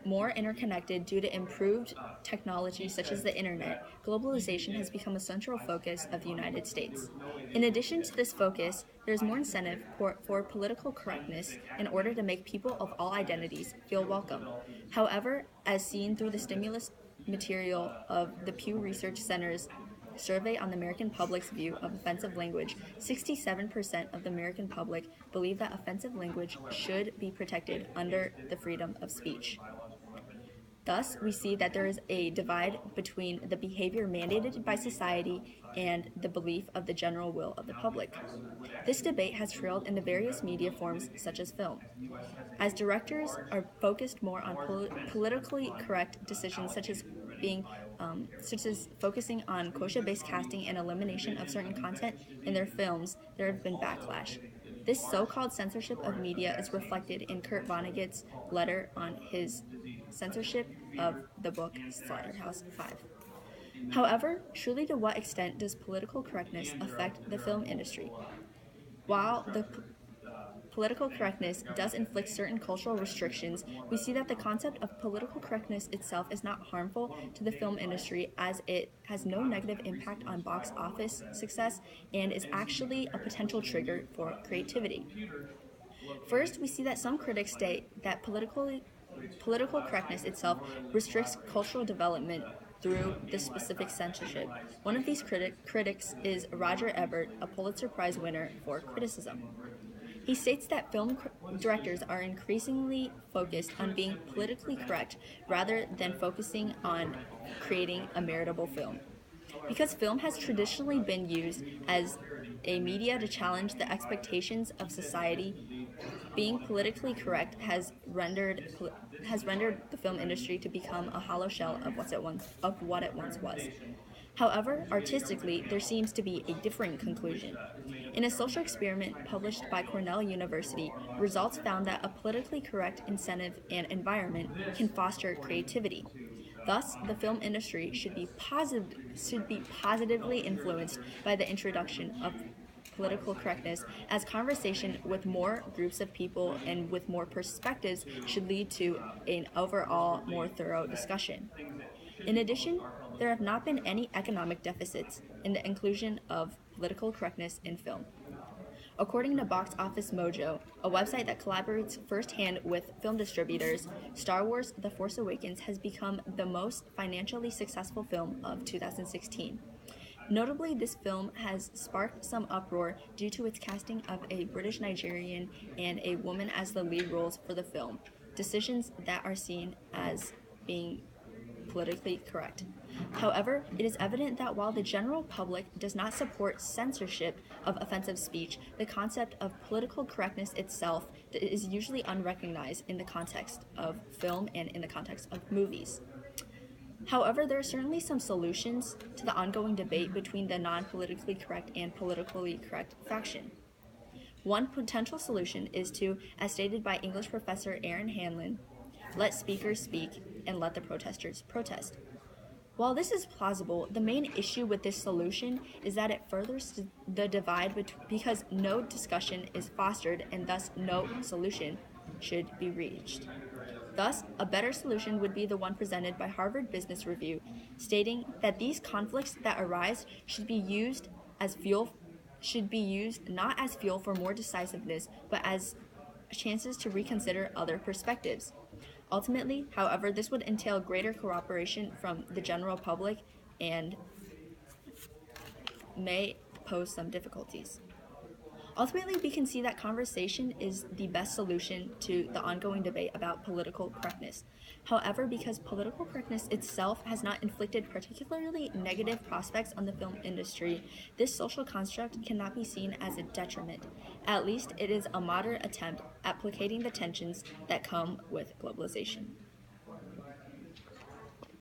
more interconnected due to improved technology such as the internet, globalization has become a central focus of the United States. In addition to this focus, there is more incentive for political correctness in order to make people of all identities feel welcome. However, as seen through the stimulus material of the Pew Research Center's survey on the American public's view of offensive language, 67% of the American public believe that offensive language should be protected under the freedom of speech. Thus, we see that there is a divide between the behavior mandated by society and the belief of the general will of the public. This debate has trailed into various media forms such as film. As directors are focused more on politically correct decisions such as focusing on quota-based casting and elimination of certain content in their films, there have been backlash. This so-called censorship of media is reflected in Kurt Vonnegut's letter on his censorship of the book Slaughterhouse-Five. However, truly to what extent does political correctness affect the film industry? While the political correctness does inflict certain cultural restrictions, we see that the concept of political correctness itself is not harmful to the film industry, as it has no negative impact on box office success and is actually a potential trigger for creativity. First, we see that some critics state that political correctness itself restricts cultural development through this specific censorship. One of these critics is Roger Ebert, a Pulitzer Prize winner for criticism. He states that film directors are increasingly focused on being politically correct rather than focusing on creating a meritable film. Because film has traditionally been used as a media to challenge the expectations of society, being politically correct has rendered the film industry to become a hollow shell of what it once was. However, artistically, there seems to be a differing conclusion. In a social experiment published by Cornell University, results found that a politically correct incentive and environment can foster creativity. Thus, the film industry should be positively influenced by the introduction of political correctness, as conversation with more groups of people and with more perspectives should lead to an overall more thorough discussion. In addition, there have not been any economic deficits in the inclusion of political correctness in film. According to Box Office Mojo, a website that collaborates firsthand with film distributors, Star Wars: The Force Awakens has become the most financially successful film of 2016. Notably, this film has sparked some uproar due to its casting of a British Nigerian and a woman as the lead roles for the film, decisions that are seen as being politically correct. However, it is evident that while the general public does not support censorship of offensive speech, the concept of political correctness itself is usually unrecognized in the context of film and in the context of movies. However, there are certainly some solutions to the ongoing debate between the non-politically correct and politically correct faction. One potential solution is to, as stated by English professor Aaron Hanlon, let speakers speak and let the protesters protest. While this is plausible, the main issue with this solution is that it furthers the divide because no discussion is fostered and thus no solution should be reached. Thus, a better solution would be the one presented by Harvard Business Review, stating that these conflicts that arise should be used not as fuel for more decisiveness, but as chances to reconsider other perspectives. Ultimately, however, this would entail greater cooperation from the general public and may pose some difficulties. Ultimately, we can see that conversation is the best solution to the ongoing debate about political correctness. However, because political correctness itself has not inflicted particularly negative prospects on the film industry, this social construct cannot be seen as a detriment. At least it is a moderate attempt at placating the tensions that come with globalization.